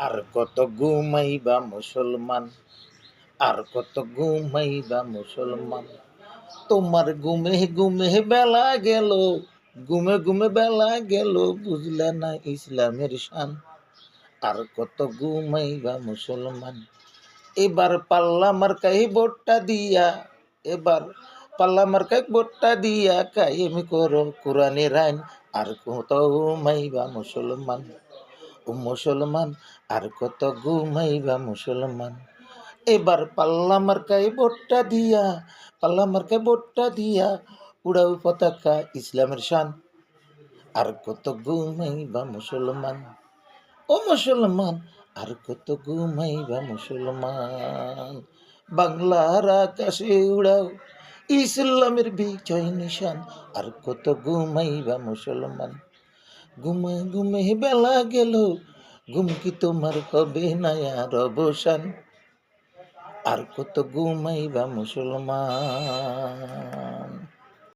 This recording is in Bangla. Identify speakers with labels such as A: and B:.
A: আর কত ঘুমাইবা মুসলমান, আর কত ঘুমাইবা মুসলমান। তোমার ঘুমে ঘুমে বেলা গেল, ঘুমে ঘুমে বেলা গেল, বুঝলা না ইসলামের শান। আর কত ঘুমাইবা মুসলমান। এবার পাল্লা মার্কাই ভোটটা দিয়া, এবার পাল্লা মার্কাই ভোটটা দিয়া কায়েম করো কোরআনের আইন। আর কত ঘুমাইবা মুসলমান, ও মুসলমান, আর কত ঘুমাইবা মুসলমান। এবার পাল্লা মার্কায় ভোটটা দিয়া, পাল্লা মার্কায় ভোটটা দিয়া উড়াও পতাকা ইসলামের শান। আর কত ঘুমাইবা মুসলমান, ও মুসলমান, আর কত ঘুমাইবা মুসলমান। বাংলার আকাশে উড়াও ইসলামের বিজয় নিশান। আর কত ঘুমাইবা মুসলমান। ঘুমে ঘুমে বেলা গেল, ঘুম কি তোমার হবে না আর অবসান। আর কত ঘুমাইবা মুসলমান।